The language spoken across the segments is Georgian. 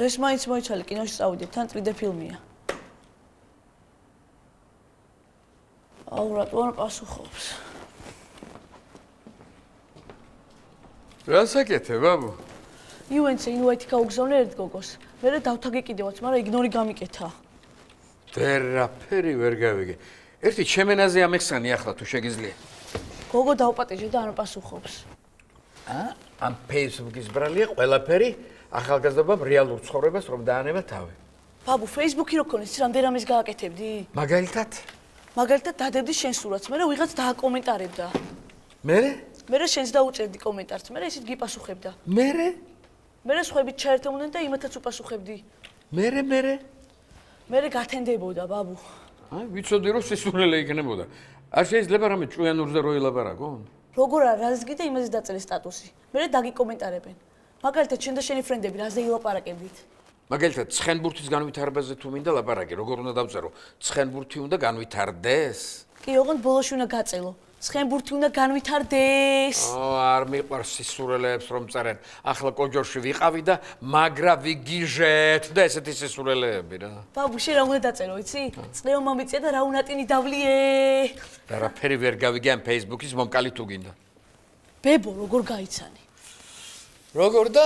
დღეს მაინც მოიცალე კინოში წავიდეთ, თან 3D ფილმია. აუ, რატო არ პასუხობს? რა საკეთე, ბაბუ? ინვაიტი გაუგზავნე ერთ გოგოს. მერე დავთაგე კიდევაც, მაგრამ იგნორი გამიკეთა. ვერაფერი ვერ გავიგე. ერთი ჩემენაზე ამეხსანი ახლა თუ შეგიძლია. გოგო დავპატიჟე და არ პასუხობს. ამ Facebook-ის ბრალია ყველაფერი ახალგაზრდობამ რეალურ ცხოვრებას რომ დაანება თავი. ბაბუ, Facebook-ი რო ქონეს, რამდენ რამეს გააკეთებდი? მაგალითად დადებდი შენ სურათს, მერე ვიღაც დააკომენტარებდა. მერე შენს დაუწერდი კომენტარს, მერე ისიც გიპასუხებდა. მერე სხვაებით ჩაერთებოდნენ და იმათაც უპასუხებდი. მერე გათენდებოდა, ბაბუ. ვიცოდი რომ სისულელე იქნებოდა. არ შეიძლება რამე ჭუიანურზე რო ელაპარაკონ? როგორ არ რაზს და იმაზე დაწერე სტატუსი. მერე დაგიკომენტარებენ. მაგალითად შენ და შენი ფრენდები რაზე ილაპარაკებდით? მაგალითად ცხენბურთის განვითარებაზე თუ მინდა ლაპარაკი, როგორ უნდა დავწერო? ცხენბურთი უნდა განვითარდეს? კი, ოღონდ ბოლოში უნდა გაწელო. ცხენბურთი უნდა განვითარდეს. არ მიყვარს სისურელეებს რომ წერენ. ახლა კოჯორში ვიყავი და მაგრა ვიგიჟეთ და ესეთი სისურელეები რა. ბაბუ, შენ რა უნდა დაწერო, იცი? წნეო მომიწია და რა უნატინი დავლიე. რაფერი ვერ გავიგე ამ Facebook-ის მომკალი თუ გინდა. ბებო, როგორ გაიცანი? როგორ და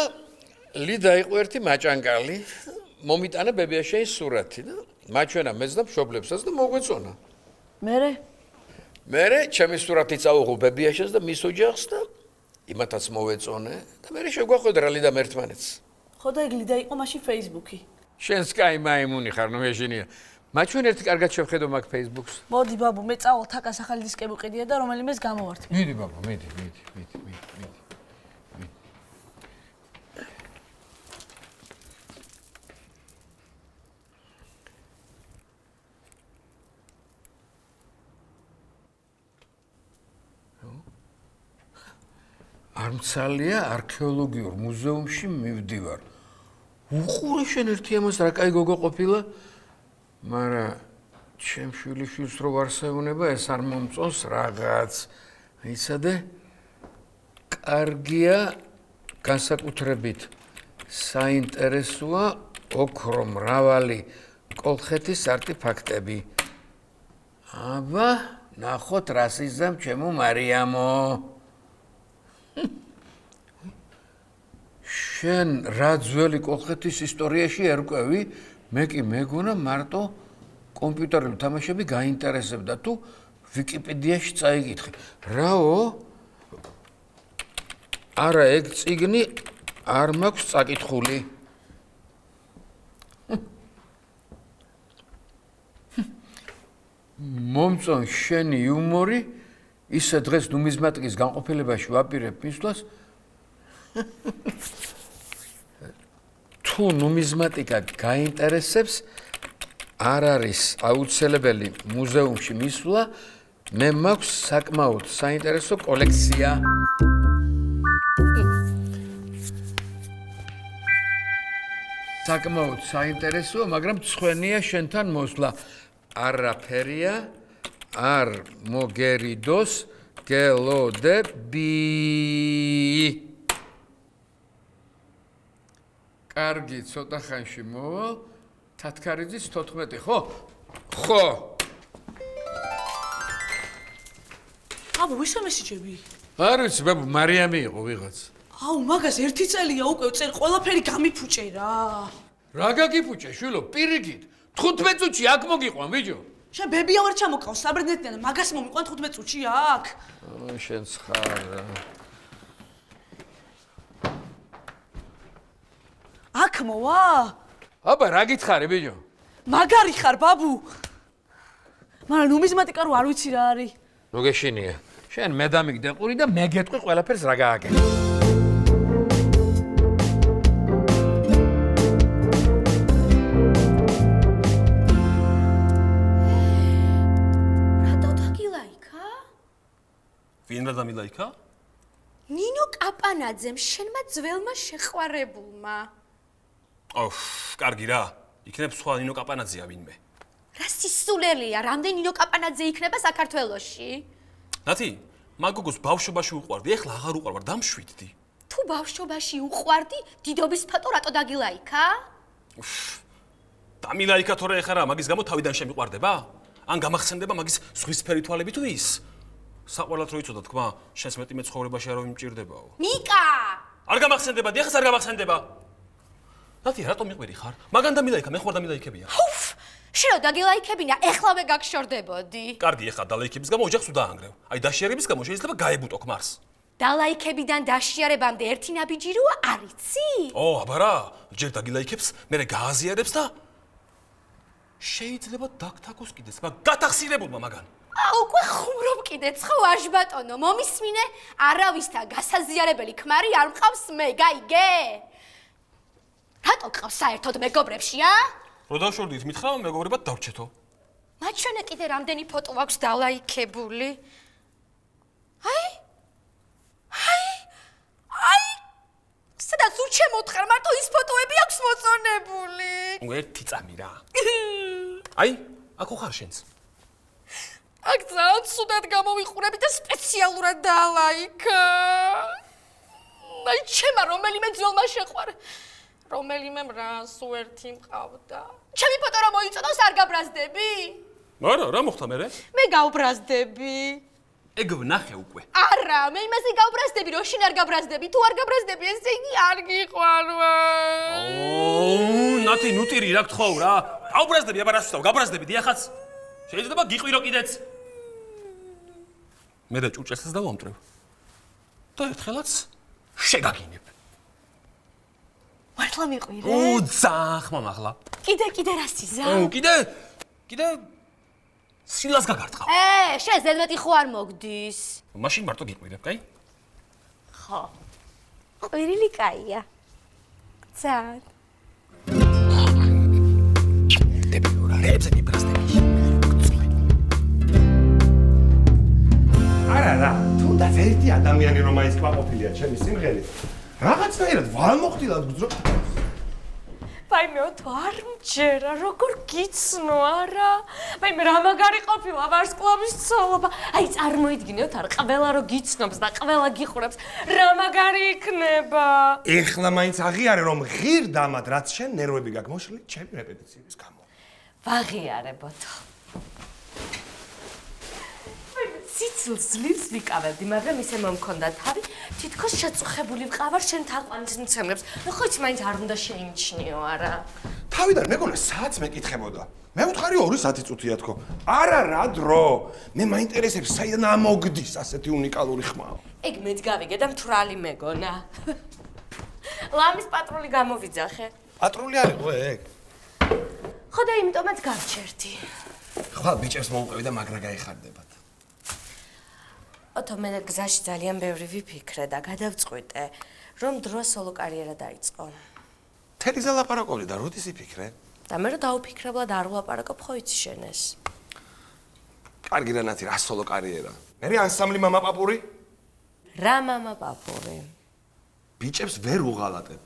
ლიდა იყო ერთი მაჭანკალი, მომიტანა ბებიაშეის სურათი და მაჩვენა მეც და მშობლებსაც და მოგვეწონა. მერე ჩემი სურათი წაუღო ბებიაშეს და მის ოჯახს და იმათაც მოვეწონე და მერე შეგვახვედრა ლიდამ ერთმანეთს. ხო და ეგ ლიდა იყო მაშინ Facebook-ი. შენს კაი მაიმუნი ხარ, ნუ ეშინია. მაჩვენ ერთი კარგად შევხედო მაგ Facebook-ს. მოდი ბაბუ, მე წავალ თაკას ახალი დისკები ვყიდია და რომელიმეს გამოვართმე. მიდი ბაბუ, მიდი. არმცალია არქეოლოგიურ მუზეუმში მივდივარ. უყურე შენ ერთი ამას რა კაი გოგო ყოფილა, მაგრამ ჩემ შვილიშვილს რო ვარსეუნება, ეს არ მომწონს რაღაც. იცადე? კარგია, განსაკუთრებით საინტერესოა ოქრო მრავალი კოლხეთის არტეფაქტები. აბა, ნახოთ რას იზამ ჩემო მარიამო. შენ რა ძველი კოლხეთის ისტორიაში ერკვევი, მე კი მეგონა მარტო კომპიუტერული თამაშები გაინტერესებდა თუ ვიკიპედიაში წაიკითხე. რაო? არა, ეგ წიგნი არ მაქვს წაკითხული. მომწონს შენი იუმორი, ისე დღეს ნუმიზმატიკის განყოფილებაში ვაპირებ მისვლას. თუ ნუმიზმატიკა გაინტერესებს, არ არის აუცილებელი მუზეუმში მისვლა, მე მაქვს საკმაოდ საინტერესო კოლექცია. საკმაოდ საინტერესოა, მაგრამ ცხენია შენთან მოსვლა. არაფერია არ მოგერიდოს გელოდები. კარგი, ცოტა ხანში მოვალ, თათქარიძის 14, ხო? ხო. აბა, ვისა მესიჯები? არ ვიცი, ბაბუ, მარიამი იყო ვიღაც. აუ, მაგას ერთი წელია უკვე წერ, ყველაფერი გამიფუჭე რა. რა გაგიფუჭე, შვილო, პირიქით. 15 წუთში აქ მოგიყვან, ბიჭო. შენ ბებია ვარ ჩამოყავს, საბრნეთიდან მაგას მომიყვან 15 წუთში აქ. შენ ხარ რა. აქ მოვა? აბა, რა გითხარი, ბიჭო? მაგარი ხარ, ბაბუ. მაგრამ ნუმიზმატიკა რო არ ვიცი რა არის. ნუ გეშინია. შენ მე დამიგდეყური და მე გეტყვი ყველაფერს რა გააკეთე. ვინ რა დამილაიქა? ნინო კაპანაძემ, შენმა ძველმა შეყვარებულმა. კარგი რა. იქნებ სხვა ნინო კაპანაძეა ვინმე. რა სისულელეა, რამდენი ნინო კაპანაძე იქნება საქართველოში? ნათი, მაგოგოს ბავშვობაში უყვარდი, ეხლა აღარ უყვარვარ, დამშვიდდი. თუ ბავშვობაში უყვარდი, დიდობის ფატო რატო დაგილაიქა? დამილაიკა თორე ეხლა რა მაგის გამო თავიდან შემიყვარდება? ან გამახსენდება მაგის სხვისფერი თვალები თუ ის? საყვარლად რო იცოდა თქვა, შენს მეტი მეცხოვრებაში არ ვიმჭირდებაო. მიკა! არ გამახსენდება, დიახ, არ გამახსენდება. ნათია, რატომ მიყვირი ხარ? მაგან დამილაიკა, მე ხوار დამილაიკებია. უფ! შენ დაგილაიქებინა, ეხლავე გაგშორდებოდი. კარგი, ეხლა დალაიქების გამო ოჯახს უდაანგრევ. აი დაშიარების გამო შეიძლება გაებუტო ქმარს. დალაიქებიდან დაშიარებამდე ერთი ნაბიჯი როა არ იცი? ო, აბა რა, ჯერ დაგილაიქებს, მერე გააზიარებს და შეიძლება დაგთაგოს კიდეც, მაგ გათახსირებულმა მაგან. უკვე ხუმრობ კიდეც ხო ვაჟბატონო, მომისმინე, არავისთან გასაზიარებელი ქმარი არ მყავს მე, გაიგე? რატო გყავს საერთოდ მეგობრებში, ა? რო დავშორდით, მითხრა მეგობრებად დავრჩეთო. მათ შენე კიდე რამდენი ფოტო აქვს დალაიქებული? აი! სადაც უჩემოთხარ, მარტო ის ფოტოები აქვს მოწონებული. ერთი წამი რა. აი, აქ ხარ შენც. აქ ძალიან ცუდად გამოვიყურები და სპეციალურად დალაიქა. აი, ჩემა რომელიმე ძველმა შეყვარ. რომელიმე მრას უერთი მყავდა. ჩემი ფოტო რომ მოიწოდოს არ გაბრაზდები? არა, რა მოხდა მერე? მე გავბრაზდები. ეგ ვნახე უკვე. არა, მე იმაზე გავბრაზდები, რომ შენ არ გაბრაზდები. თუ არ გაბრაზდები, ესე იგი არ გიყვარვა. ნათი, ნუტირი რა გთხოვ რა. გავბრაზდები, აბა რას ვსვავ, გაბრაზდები დიახაც. შეიძლება გიყვირო კიდეც. მე და ჭურჭელსაც დავამტრევ. და ერთხელაც შეგაგინებ. მართლა მიყვირე? ძალიან ხმამაღლა. კიდე რა სიზა? კიდე სილას გაგარტყავ. შენ ზედმეტი ხო არ მოგდის? მაშინ მარტო გიყვირებ, კაი? ხო. ყვირილი კაია. ძალიან. დებიურა, რეებზე გიბრაზდები. არა, თუნდაც ერთი ადამიანი რომ მაინც კვაყოფილია ჩემი სიმღერით. რაღაცნაირად ვამოხდილად გძრო. ვაიმე, თუ არ მჯერა, როგორ გიცნო, არა? ვაიმე, რა მაგარი ყოფილა ვარსკვლავის ცოლობა. აი, წარმოიდგინეთ, არა, ყველა რო გიცნობს და ყველა გიყურებს, რა მაგარი იქნება. ეხლა მაინც აღიარე რომ ღირ დამად რაც შენ ნერვები გაქვს მოშლილი ჩემი რეპეტიციების გამო. ვაღიარებოთო. ციცილს ძლივს ვიკავებდი, მაგრამ ისე მომქონდა თავი, თითქოს შეწუხებული ვყავარ შენ თაყვანის მცემლებს. ხო იცი, მაინც არ უნდა შეიმჩნიო, არა? თავიდან მეგონა საათს მეკითხებოდა. მე ვუთხარი 2 საათი წუთია თქო. არა რა დრო. მე მაინტერესებს საიდან ამოგდის ასეთი უნიკალური ხმაო. ეგ მეც გავიგე და მთვრალი მეგონა. ლამის პატრული გამოვიძახე. პატრული არ იყო ეგ. ხო და იმიტომაც გავჩერდი. ხვალ ბიჭებს მოუყევი და მაგრა გაიხარდებათ. ოთო მე გზაში ძალიან ბევრი ვიფიქრე და გადავწყვიტე, რომ დრო სოლო კარიერა დაიწყო. თერი ზალაპარაკობდი და როდის იფიქრე? და მე რომ დაუფიქრებლად არ ვლაპარაკობ, ხო იცი შენ ეს. კარგი რა ნათი, რა სოლო კარიერა. მე ანსამბლი მამა პაპური? რა მამა პაპური? ბიჭებს ვერ უღალატებ.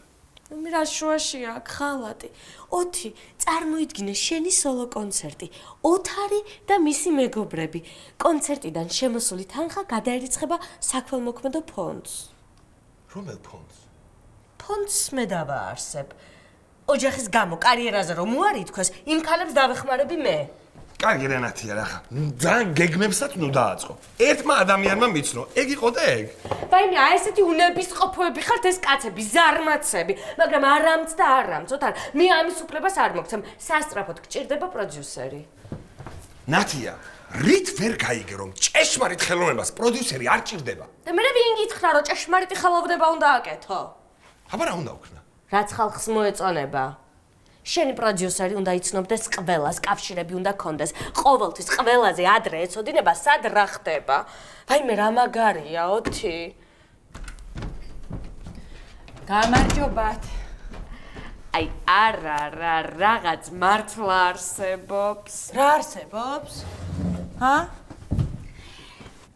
მე რა შუაშია აქ ხალატი. ოთი, წარმოიდგინე შენი სოლო კონცერტი. ოთარი და მისი მეგობრები. კონცერტიდან შემოსული თანხა გადაერიცხება საქველმოქმედო ფონდს. რომელ ფონდს? ფონდს მე დავაარსებ. ოჯახის გამო კარიერაზე რომ უარი თქვეს, იმ ქალებს დავეხმარები მე. კარგი რა ნათია რა ხა. ძალიან გეგმებსაც ნუ დააწყო. ერთმა ადამიანმა მიცნო. ეგ იყო და ეგ. ვაიმე, აი ესეთი უნებისყოფოები ხართ ეს კაცები, ზარმაცები, მაგრამ არამც და არამცოთ, არა, მე ამის უფლებას არ მოგცემ. სასწრაფოდ გჭირდება პროდიუსერი. ნათია, რით ვერ გაიგე რომ ჭეშმარიტ ხელოვნებას პროდიუსერი არ ჭირდება? და მე ვინ გითხრა რომ ჭეშმარიტი ხელოვნება უნდა აკეთო? აბა რა უნდა ვქნა? რაც ხალხს მოეწონება. შენი პროდიუსერი უნდა იცნობდეს ყველას, კავშირები უნდა ქონდეს. ყოველთვის ყველაზე ადრე ეცოდინება, სად რა ხდება. ვაიმე, რა მაგარია, ოთი. გამარჯობათ. აი, არა, რაღაც მართლა არსებობს. რა არსებობს? ჰა?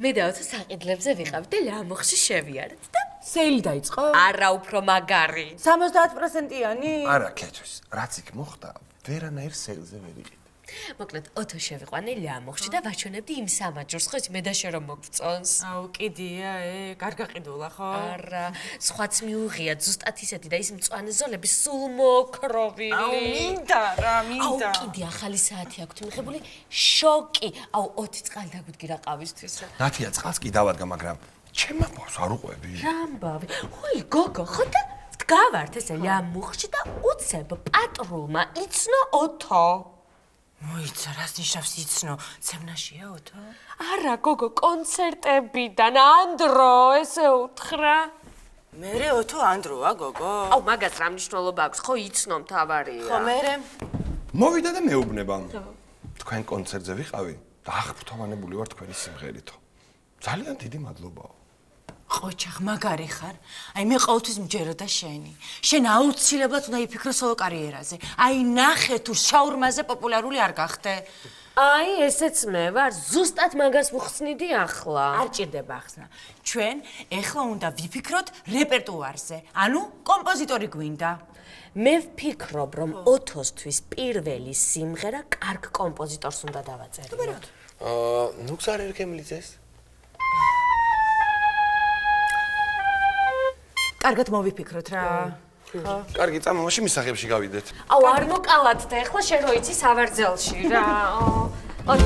მე და ოთო საყიდლებზე ვიყავით და ლამოხში შევიარეთ და სეილი დაიწყო? არა უფრო მაგარი. 70%-იანი? არა, ქეთვის. რაც იქ მოხდა, ვერანაირ სეილზე ვერ იყიდე. მოკლედ, ოთო შევიყვანე ლიამოხში და ვაჩვენებდი იმ სამაჯურს, ხო, მე და შენ რომ მოგწონს. აუ, კიდია, კარგა ყიდულა, ხო? არა, სხვაც მიუღია, ზუსტად ისეთი და ის მწვანე ზოლები სულ მოკროვილი. აუ, მინდა რა, მინდა. აუ, კიდე ახალი საათი აქვთ მიღებული, შოკი. აუ, 20 წყალი დაგვიდგი რა ყავისთვის რა. ნათია წყალს კი დავადგა, მაგრამ ჩემმა მოყავს არ უყვები. რამბავი. ой, გოგო, ხო და დგავართ ესე ლიამოხში და უცებ პატრულმა იცნო ოთო. მოიცა, რას ნიშნავს იცნო? ცემნაშია ოთო? არა, გოგო, კონცერტებიდან ანდრო ესე უთხრა. მერე ოთო ანდროა, გოგო? აუ, მაგას რა მნიშვნელობა აქვს? ხო, იცნო მთავარია. ხო, მერე? მოვიდა და მეუბნება. თქვენ კონცერტზე ვიყავი და აღფრთოვანებული ვარ თქვენი სიმღერითო. ძალიან დიდი მადლობაო. ყოჩახ, მაგარი ხარ. აი მე ყოველთვის მჯეროდა შენი. შენ აუცილებლად უნდა იფიქრო სოლო კარიერაზე. აი ნახე თუ შაურმაზე პოპულარული არ გახდე. აი, ესეც მე ვარ, ზუსტად მაგას ვხსნიდი ახლა. არ ჭირდება ახსნა. ჩვენ ეხლა უნდა ვიფიქროთ რეპერტუარზე. ანუ კომპოზიტორი გვინდა. მე ვფიქრობ, რომ ოთოსთვის პირველი სიმღერა კარგ კომპოზიტორს უნდა დავაწერიოთ. ნუ გზარერ გემლიძეს. კარგად მოვიფიქროთ რა. კარგი, წამო, მაშინ მისაღებში გავიდეთ. აუ, არ მოკალათ და ეხლა შენ რო იცი სავარძელში რა. ოთო.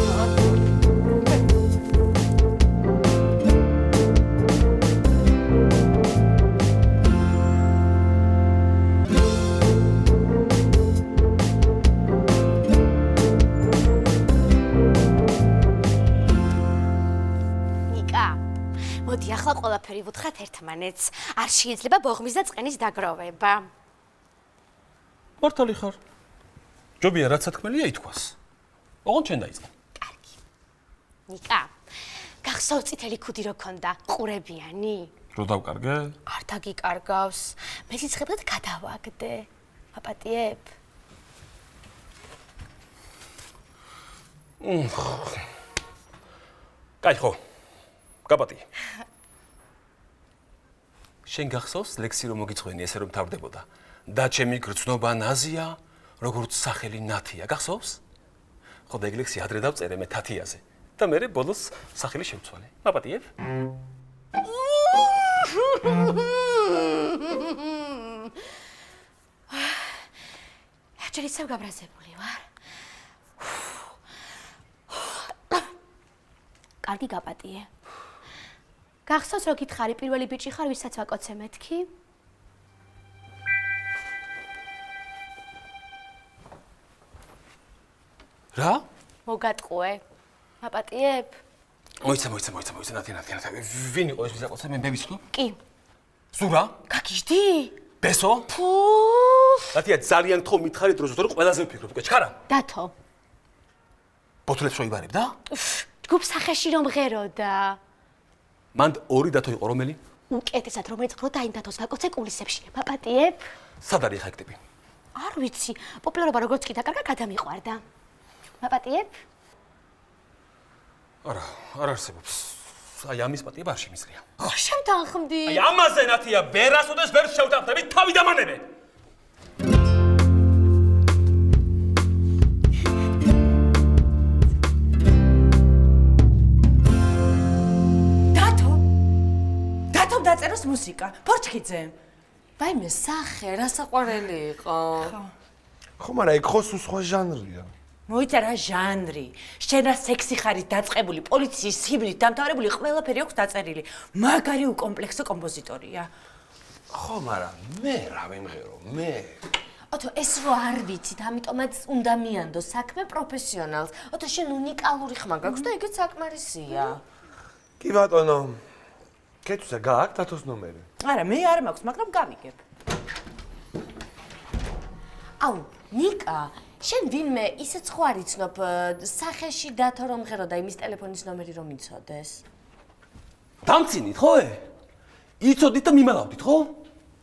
მოდი ახლა ყველაფერი ვუთხრათ ერთმანეთს. არ შეიძლება ბოღმის და წყენის დაგროვება. მართალი ხარ. ჯობია რაც თქმელია ითქვას. ოღონდ შენ დაიწყე. კარგი. ნიკა, გახსოვს წითელი ქუდი რო ქონდა, ყურებიანი? რო დავკარგე? არ დაგიკარგავს. მე სიცხებლად გადავაგდე. აპატიებ. კაი ხო. გაპატი. შენ გახსოვს ლექსი რომ მოგიწვენი ესე რომ თავდებოდა და ჩემი გრძნობა ნაზია როგორც სახელი ნათია გახსოვს? ხო და ეგ ლექსი ადრე დავწერე მე თათიაზე და მე ბოლოს სახელი შევცვალე. მაპატიებ? ჯერ ისევ გაბრაზებული ვარ. კარგი გაპატიე. გახსოვს რომ გითხარი პირველი ბიჭი ხარ ვისაც ვაკოცე მეთქი? რა? მოგატყუე. აპატიებ? მოიცა ნათია. ვინ იყო ეს ვიზაკოცე მე ვიცნობ? კი. ზურა? გაგიჟდი? ბესო? ფუ. ნათია ძალიან თქო მითხარი დროზე რომ ყველაზე ვფიქრობ, კეჩქარა? დათო. ბოთლებს შოიბარებ და? ჯგუფ სახეში რომ ღეროდა. მანდ ორი დათო იყო რომელი? უკეთესად რომელიც ყრო დაინ დათოს გაკოცე კულისებში. მაპატიებ? სად არის ხა ეგ ტიპი? არ ვიცი. პოპულარობა როგორც კი დაკარგა გადამიყვარდა. მაპატიებ? არა, არ არსებობს. აი ამის პატიება არ შემიძლია. ხო შევთანხმდი. აი ამაზე ნათია ვერასოდეს ვერ შევთანხმდები, თავი დამანებე. დათომ დაწეროს მუსიკა. ფორჩხიძე. ვაიმე, სახე, რა საყვარელი იყო. ხო, მაგრამ ეგ ხო სხვა ჟანრია. მოიცა რა ჟანრი. შენ რა სექსი ხარი დაწყებული, პოლიციის სიბრით დამთავრებული, ყველაფერი აქვს დაწერილი. მაგარი უკომპლექსო კომპოზიტორია. ხო, მაგრამ მე რა ვიმღერო, მე. ოთო, ეს რო არ ვიცით, ამიტომაც უნდა მიანდო საქმე პროფესიონალს. ოთო, შენ უნიკალური ხმა გაქვს და ეგეც საკმარისია. კი ბატონო. კეთუცა გააქვს დათოს ნომერი? არა, მე არ მაქვს, მაგრამ გავიგებ. აუ, ნიკა, შენ ვინმე ისეც ხო არ იცნობ სახეში დათო რომ ღერო და იმის ტელეფონის ნომერი რომ იცოდეს? დამცინით ხო? იცოდით და მიმალავდით ხო?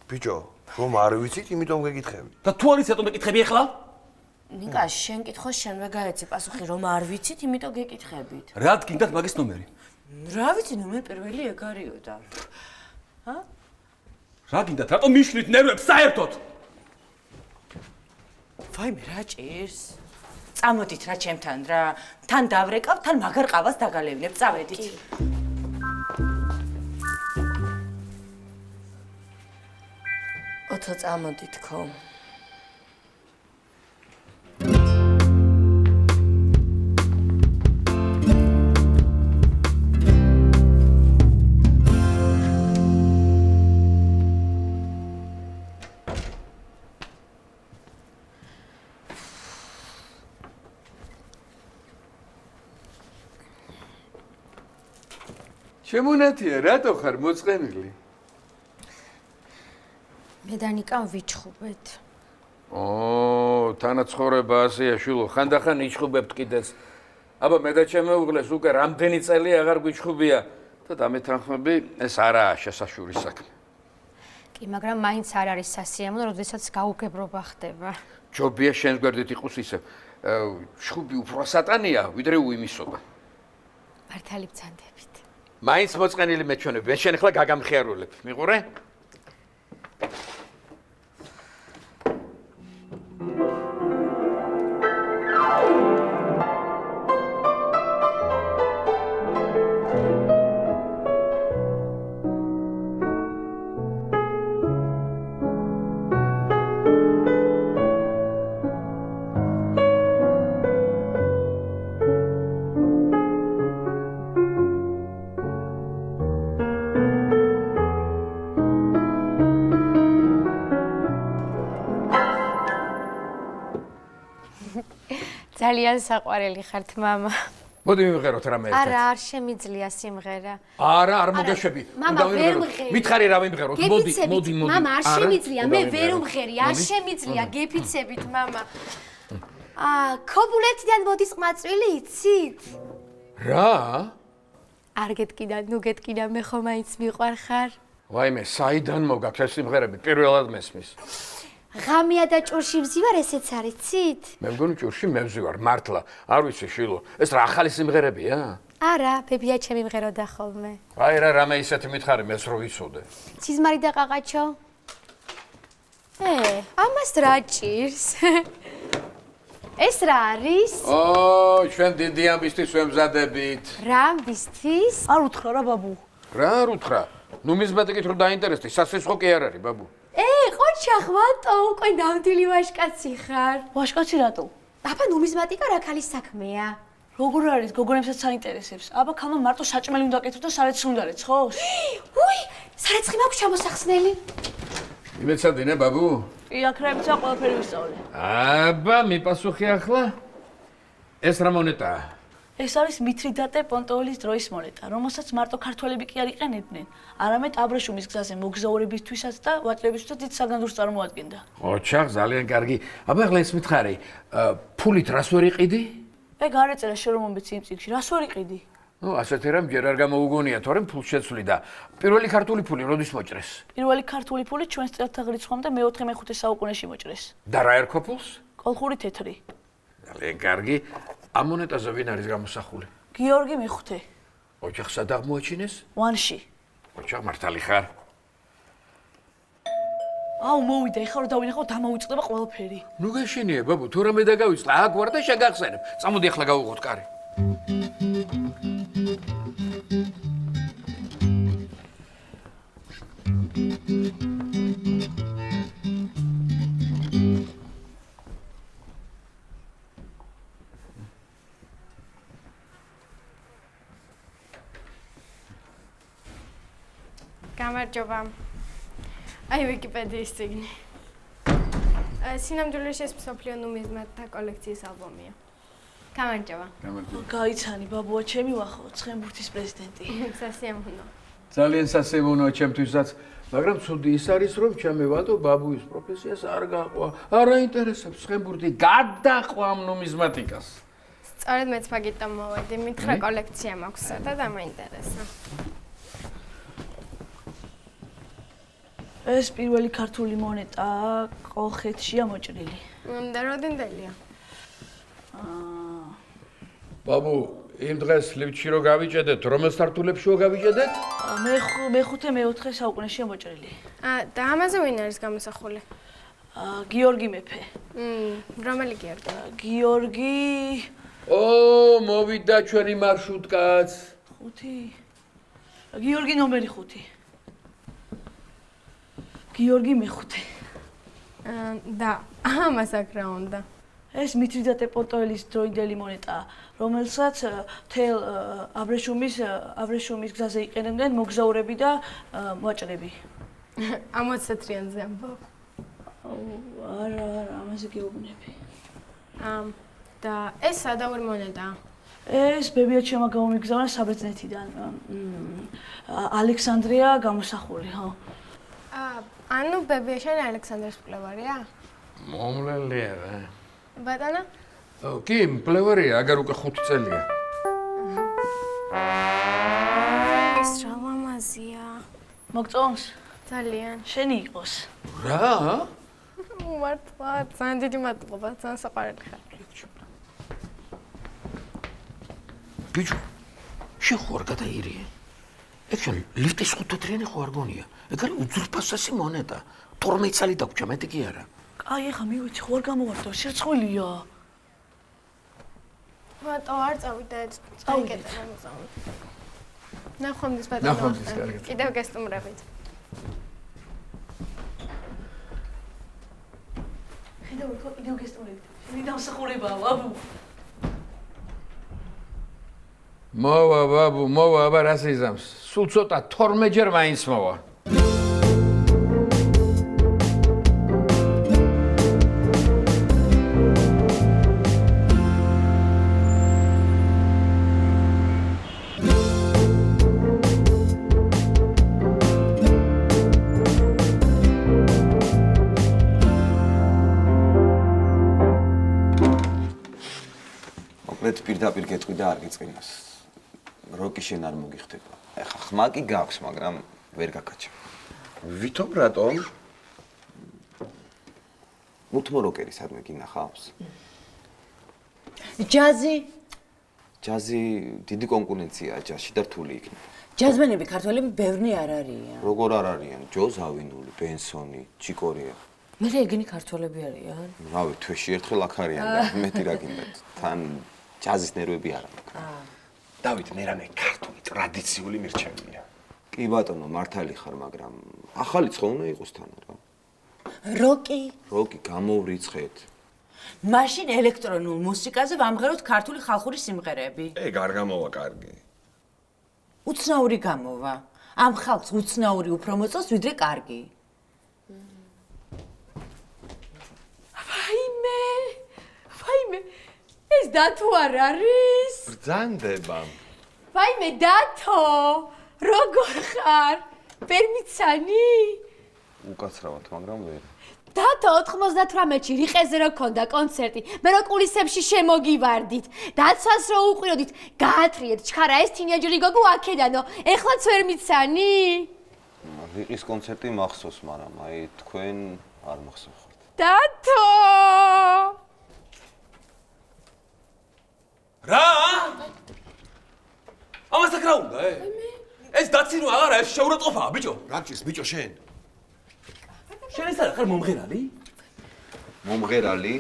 ბიჭო, რომ არ ვიცით, იმიტომ გეკითხები. და თუ არის ეტომ მეკითხები ახლა? ნიკა, შენ კითხო შენვე გაეცი პასუხი რომ არ ვიცით, იმიტომ გეკითხებით. რა გინდათ მაგის ნომერი? რა ვიცი, ნუ მე პირველი ეგ არიოდა. რა გინდათ? რატომ მიშლით ნერვებს საერთოდ? ვაიმე, რა ჭირს? წამოდით რა ჩემთან რა. თან დავრეკავ, თან მაგარ ყავას დაგალევნებ, წავედით. ოცო წამოდით ხო? შემონათია, რატო ხარ მოწყენილი? მე და ნიკამ ვიჩხუბეთ. თანაცხოვრება ასეა შვილო, ხანდახან იჩხუბებთ კიდეც. აბა მე და ჩემი უღლეს უკვე რამდენი წელი აღარ გვიჩხუბია და დამეთანხმები, ეს არაა შესაშური საქმე. კი, მაგრამ მაინც არ არის სასიამოვნო, როდესაც გაუგებრობა ხდება. ჯობია შენს გვერდით იყოს ისე. ჩხუბი უფრო სატანია, ვიდრე უიმისობა. მართალი ბრძანდებით. მაინც მოწყენილი მეჩვენები, მე შენ ახლა გაგამხიარულებ. მიყურე? ძალიან საყვარელი ხართ, მამა. მოდი მივიღეროთ რამე ერთად. არა, არ შემიძლია სიმღერა. არა, არ მოგეშვები. მამა, ვერ ვმღერი. მითხარი რა ვიმღეროთ? მოდი. მამა, არ შემიძლია, მე ვერ ვმღერი, არ შემიძლია, გეფიცებით, მამა. ქობულეთიდან მოდის ყმაწვილი, იცით? რა? არ გეტკიდა, ნუ გეტკიდა, მე ხომ მაინც მიყვარხარ. ვაიმე, საიდან მოგაქვს ეს სიმღერები? პირველად მესმის. ღამეა და ჭურში ვზივარ, ესეც არ იცით? მე მგონი ჭურში მე ვზივარ, მართლა. არ ვიცი, შილო. ეს რა ახალი სიმღერებია? არა, ბებია ჩემი მღეროდა ხოლმე. აი რა რამე ისეთი მითხარი, მეც რო ვიცოდე. ციზმარი და ყაყაჩო. ამას რა ჭირს? ეს რა არის? ჩვენ დიდი ამბისთვის ვემზადებით. რა ამბისთვის? არ უთხრა რა ბაბუ. რა არ უთხრა? ნუმიზმატიკით რო დაინტერესდი, სასესხო კი არ არის, ბაბუ. ყოჩა ხვატო, უკვე ნამდვილი ვაჟკაცი ხარ. ვაჟკაცი რატო? აბა ნუმიზმატიკა რა ქალის საქმეა? როგორ არის გოგონებსაც საინტერესებს? აბა ქალმა მარტო საჭმელი უნდა კეთოს და სარეცხი უნდა რეცხოს? უი, სარეცხი მაქვს ჩამოსახსნელი. იმეცადინე, ბაბუ? კი, აქრებიცა ყველაფერი ვისწავლე. აბა, მიპასუხი ახლა. ეს რა მონეტაა? ეს არის მითრიდატე პონტოელის დროის მონეტა, რომელსაც მარტო ქართველები კი არ იყენებდნენ, არამედ აბრეშუმის გზაზე მოგზაურებისთვისაც და ვაჭრებისთვისაც დიდ საგანძურს წარმოადგენდა. ოჩახ, ძალიან კარგი. აბა, ახლა ეს მითხარი, ფულით რას ვერ იყიდი? მე გარეწერა შენ რომ მომეცი იმ წიგნში, რას ვერ იყიდი? ასეთი რამ ჯერ არ გამოუგონია, თორემ ფულს შეცვლი და პირველი ქართული ფული როდის მოჭრეს? პირველი ქართული ფული ჩვენს წელთაღრიცხვამდე მე-4-მე-5 საუკუნეში მოჭრეს. და რა ერქვა ფულს? კოლხური თეთრი. ძალიან კარგი. ამ მონეტაზე ვინ არის გამოსახული? გიორგი მეხუთე. ოჯახს სად აღმოაჩინეს? ვანში. ოჯახ მართალი ხარ? მოვიდა, ეხლა რომ დავინახავ, დამოუწყდება ყველაფერი. ნუ გეშინიე, ბაბუ, თუ რამე დაგავიწყდა, აქ ვარ და შეგახსენებ. წამოდი ახლა გავუღოთ კარი. გამარჯობა. აი ვიკიპედიის წიგნი. სინამდვილეში ეს მსოფლიო ნუმიზმატთა კოლექციის ალბომია. გამარჯობა. გაიცანი, ბაბუა, ჩემი ვახო, ცხენბურთის პრეზიდენტი. სასიამოვნო. ძალიან სასიამოვნოა ჩემთვისაც, მაგრამ ცუდი ის არის, რომ ჩემი ვადო ბაბუის პროფესიას არ გაყვა. არ აინტერესებს ცხენბურთი, გადაყვა ამ ნუმიზმატიკას. სწორედ მეც მაგიტომ მოვედი, მითხრა კოლექცია მაქვს და დამაინტერესა. ეს პირველი ქართული მონეტა კოლხეთშია მოჭრილი. და როდინდელია? ბაბუ, იმ დღეს ლიფტში რო გავიჭედეთ, რომელ სართულებში რო გავიჭედეთ? მე-5 მე-4 საუკუნეშია მოჭრილი. და ამაზე ვინ არის გამოსახული? გიორგი მეფე. რომელი გიორგი? გიორგი მოვიდა ჩვენი მარშრუტკაც. 5. გიორგი ნომერი 5. გიორგი მე-5. და ამას აქ რა უნდა? ეს მითრიდატე პორტოელის დროინდელი მონეტაა, რომელსაც თელ აბრეშუმის გზაზე იყენებდნენ მოგზაურები და მოაჭრები. ამ 20 წლიანზე ამბობ. არა, ამაზე გეუბნები. და ეს სადავარ მონეტაა? ეს ბებია ჩემმა გამომიგზავნა საბერძნეთიდან. ალექსანდრია გამოსახული, ხო? ანუ ბებია შენ ალექსანდრეს მკვლევარია? მომლელია რა. ბატონო? კი, მკვლევარია, აგარ უკვე 5 წელია. ეს რა ლამაზია. მოგწონს? ძალიან. შენი იყოს. რა? მართლა, ძალიან დიდი მადლობა, ძალიან საყვარელი ხარ. ბიჭო, შენ ხო არ გადაირიე? ეგ შენ ლიფტის 5 თეთრიანი ხო არ გონია? ეგ არის უძვირფასესი მონეტა. 12 წელი დაგვრჩა, მეტი კი არა. აი, ეხა მივიცი, ხო არ გამოვარდო, შერცხვილია. ბატო, არ წავიდეთ. წავიდეთ. ნახვამდის ბატონო. ნახვამდის, კარგად. კიდევ გესტუმრებით. ხედავ, კიდევ გესტუმრებით. შენი დამსახურებაა, ბაბუ. მოვა, ბაბუ, მოვა, აბა რას იზამს? სულ ცოტა 12 ჯერ მაინც მოვა. მოკლედ პირდაპირ გეტყვი და არ გიწყინოს. როკი შენ არ მოგიხდება. ეხა ხმა კი გაქვს, მაგრამ ვერ გაკაჩა. ვითომ რატომ? მუთმო როკერი სადმე გინახავს? ჯაზი? ჯაზი დიდი კონკურენციაა ჯაზში და რთული იქნება. ჯაზმენები ქართველები ბევრნი არ არიან. როგორ არ არიან? ჯო ზავინული, ბენსონი, ჩიკორია. მე ეგენი ქართველები არიან. რავი, თვეში ერთხელ აქ არიან და მეტი რა გინდათ. თან ჯაზის ნერვები არ აქვს. დავით, მე რამე ქართული ტრადიციული მირჩევნია. კი ბატონო, მართალი ხარ, მაგრამ ახალი ცხო უნდა იყოს თან რა. როკი? როკი გამოვრიცხეთ. მაშინ ელექტრონულ მუსიკაზე ვამღეროთ ქართული ხალხური სიმღერები. ეგ არ გამოვა კარგი. უცნაური გამოვა. ამ ხალხს უცნაური უფრო მოწონს ვიდრე კარგი. ვაიმე, ეს დათო არ არის? ბრძანდება. ვაიმე, დათო, როგორ ხარ? ვერ მიცანი? უკაცრავად, მაგრამ ვერ. დათო 98-ში რიყეზე რო ქონდა კონცერტი, მე რო კულისებში შემოგივარდით, დაცვას რო უყიროდით, გაათრიეთ, ჩქარა ეს თინეიჯერი გოგო აქედანო, ეხლაც ვერ მიცანი? რიყის კონცერტი მახსოვს, მაგრამ აი თქვენ არ მახსოვხართ. დათო! რა? ამას აქ რა უნდა, ეს დაცინო აღარა, ეს შეურაცხყოფაა, ბიჭო. რა გჭირს, ბიჭო, შენ? შენ ეს არა ხარ მომღერალი? მომღერალი,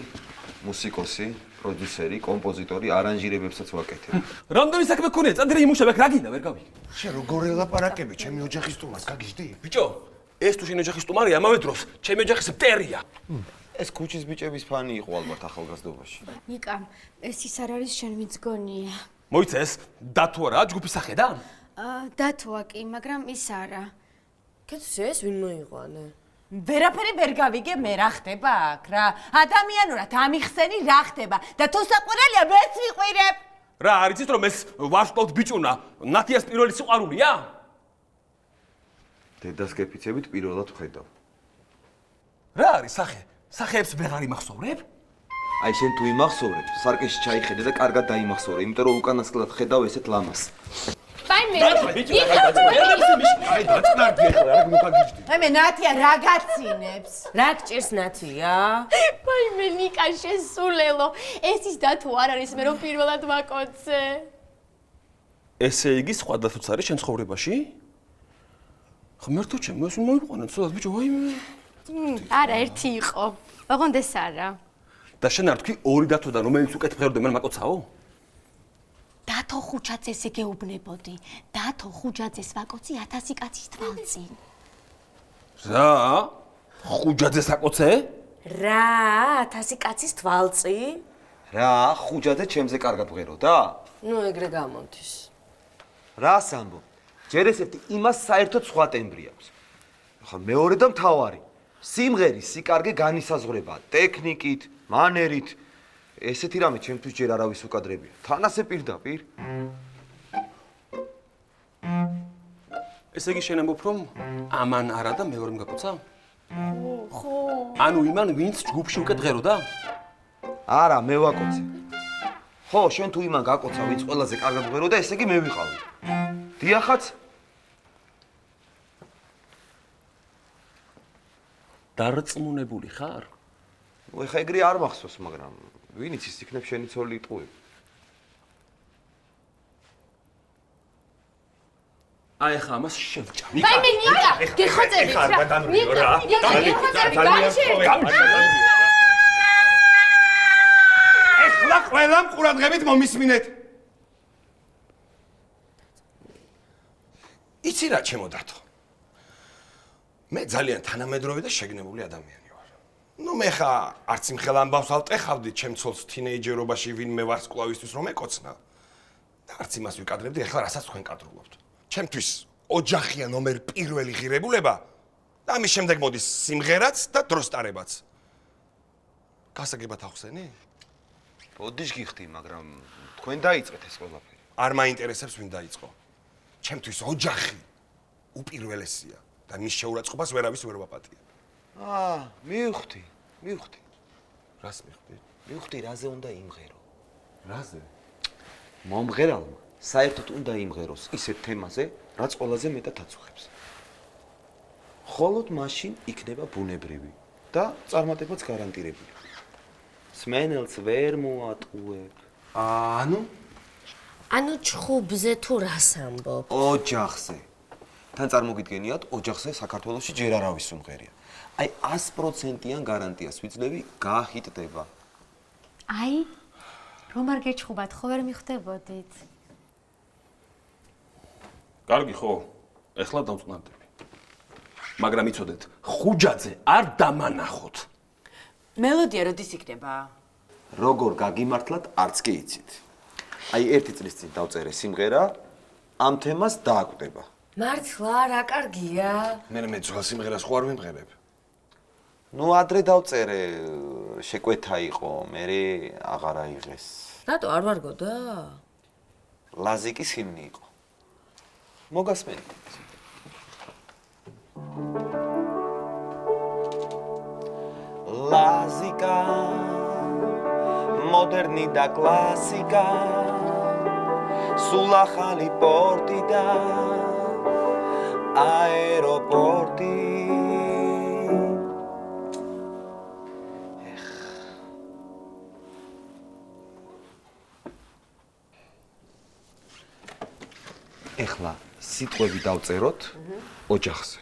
მუსიკოსი, პროდიუსერი, კომპოზიტორი, არანჟირებებსაც ვაკეთებ. რამდენი საქმე გქონია? წადირი იმუშავე, აქ რა გინდა, ვერ გავიგე. შენ როგორ ელაპარაკები, ჩემი ოჯახის სტუმარს გაგიჟდი? ბიჭო, ეს თუ შენი ოჯახის სტუმარია, ამავე დროს ჩემი ოჯახის მტერია. ეს ქუჩის ბიჭების ფანი იყო ალბათ ახალგაზრდობაში. ნიკა, ეს ის არ არის შენ ვინც გონია. მოიცეს, დათო არა, ჯგუფის სახედან? დათოა კი, მაგრამ ის არა. კეთს ეს ვინ მოიყვანე? ვერაფერი ვერ გავიგე მე რა ხდება აქ რა. ადამიანურად ამიხსენი რა ხდება და თუ საყვარელია მეც ვიყვირებ. რა არ იცით რომ ეს ვარსკვლავთ ბიჭუნა ნათიას პირველი სიყვარულია? დედას გეფიცებით პირველად ვხედავ. რა არის სახე? სახეებს ვეღარ იმახსოვრებ? აი შენ თუ იმახსოვრებ, სარკეში ჩაიხედე და კარგად დაიმახსოვრე, იმიტომ რომ უკანასკნელად ხედავ ესეთ ლამას. ვაიმე, აი დაწნარდი ახლა, რა მოგაგიჟდი? მე ნათია რა გაცინებს? რა გჭირს ნათია? ვაიმე, ნიკა შესულელო. ეს ის დათო არ არის, მე რომ პირველად ვაკოცე. ესე იგი სხვა დათოც არის შენ ცხოვრებაში? ღმერთო ჩემო, ეს მოიყვანა ცოტა ბიჭო, ვაიმე. არა, ერთი იყო. ოღონდ ეს არა. და შენ არ თქვი ორი დათოდან რომელიც უკეთ მღეროდა მე მაკოცაო? დათო ხუჯაძეს ეგეუბნებოდი. დათო ხუჯაძეს ვაკოცი 1000 კაცის თვალწინ. რა? ხუჯაძეს აკოცე? რა 1000 კაცის თვალწინ? რა, ხუჯაძე ჩემზე კარგად მღეროდა? ნუ ეგრე გამოდის. რა სამბო? ჯერ ეს ერთი იმას საერთოდ სხვა ტემბრი აქვს. ახლა მეორე და მთავარი. სიმღერის სიკარგე განისაზღვრება ტექნიკით, მანერით. ესეთი რამე ჩემთვის ჯერ არავის უკადრებია. თან ასე პირდაპირ. ესე იგი შენ ამბობ რომ ამან არა და მეორემ გაკოცა? ხო. ანუ იმან ვინც ჯგუფში უკეთ მღეროდა? არა, მე ვაკოცე. ხო, შენ თუ იმან გაკოცა, ვინც ყველაზე კარგად მღეროდა, ესე იგი მე ვიყავი. დიახაც. დარწმუნებული ხარ? ნუ ეხა ეგრე არ მახსოვს, მაგრამ ვინ იცის, იქნებ შენი ცოლი იტყუები. აი ხა ამას შევჭამ. ვაიმე ნიკა, გეხოწებით რა. ნიკა, გეხოწებით გაჩერდი. ეხლა ყველამ ყურადღებით მომისმინეთ. იცი რა ჩემო დათო? მე ძალიან თანამედროვე და შეგნებული ადამიანი ვარ. ნუ მე ხა არც იმ ხელ ამბავს ალტეხავდი ჩემ ცოლს თინეიჯერობაში ვინმე ვარსკვლავისთვის რომ ეკოცნა. და არც იმას ვიკადრებდი, ეხლა რასაც თქვენ კადრულობთ. ჩემთვის ოჯახია ნომერ პირველი ღირებულება და ამის შემდეგ მოდის სიმღერაც და დროსტარებაც. გასაგებად ახსენი? ბოდიშ გიხდი, მაგრამ თქვენ დაიწყეთ ეს ყველაფერი. არ მაინტერესებს ვინ დაიწყო. ჩემთვის ოჯახი უპირველესია და მის შეურაცხყოფას ვერავის ვერ ვაპატია. მივხვდი. რას მივხვდი? მივხვდი, რაზე უნდა იმღერო. რაზე? მომღერალმა საერთოდ უნდა იმღეროს ისეთ თემაზე, რაც ყველაზე მეტად აწუხებს. ხოლოდ მაშინ იქნება ბუნებრივი და წარმატებაც გარანტირებული. სმენელს ვერ მოატყუებ. ანუ ჩხუბზე თუ რას ამბობ? ოჯახზე. თან წარმოგიდგენიათ, ოჯახზე საქართველოში ჯერ არავის უმღერია. აი 100%-იან გარანტიას ვიძლევი, გააჰიტდება. აი, რომ არ გეჩხუბათ, ხო ვერ მიხვდებოდით? კარგი ხო? ეხლა დავწნარდები. მაგრამ იცოდეთ, ხუჯაძე არ დამანახოთ. მელოდია როდის იქნება? როგორ გაგიმართლათ, არც კი იცით. აი 1 წლის წინ დავწერე სიმღერა, ამ თემას დააკვდება. მართლა რა კარგია? მე ძველ სიმღერას ხო არ ვიმღერებ. ნუ ადრე დავწერე, შეკვეთა იყო, მე აღარ აიღეს. რატო არ ვარგოდა? ლაზიკის ჰიმნი იყო. მოგასმენთ. ლაზიკა მოდერნი და კლასიკა სულ ახალი პორტი და აეროპორტი ეხლა სიტყვები დავწეროთ ოჯახზე.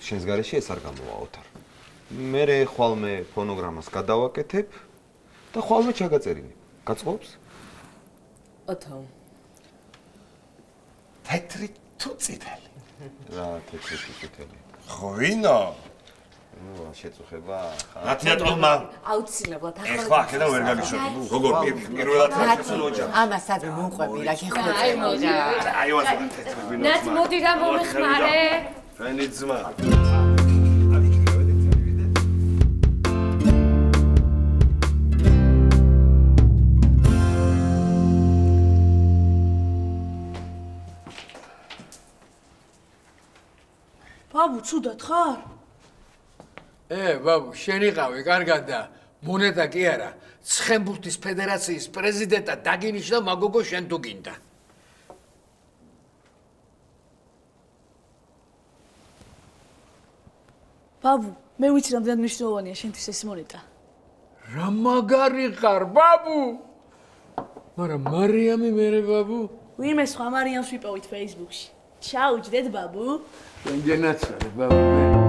შენს გარეშე ეს არ გამოვა ოთარ. მე ხვალმე ფონოგრამას გადავაკეთებ და ხვალმე ჩაგაწერინებ. გაწყობს? ოთო. თეთრი თუ წითელი? რა თეთრი თუ წითელი? ხვინო? ნუ შეწუხება ხა. ნათიატრონმა აუცილებლად ახლა. ეხლა აქედან ვერ გაგიშვები. ნუ როგორ პირველად ხარჯებსო ოჯახს. ამას ადრე მომყვები რა გეხოცები რა. აი ვასა თეთრი გვინო. ნათ მოდი რა მომეხმარე. ჩვენი ძმა. ბაბუ, ცუდად ხარ? ბაბუ, შენიყავი, კარგად და მონეტა კი არა. ცხენბურთის ფედერაციის პრეზიდენტად დაგინიშნა მაგოგო შენ თუ გინდა. ბაბუ, მე ვიცი რამდენად მნიშვნელოვანია შენთვის ეს მონეტა. რა მაგარი ხარ, ბაბუ? მაგრამ მარიამი მერე ბაბუ? ვინმე სხვა მარიამს ვიპოვით Facebook-ში. ჩაუჯდეთ ბაბუ. შენგენაც არის ბაბუ.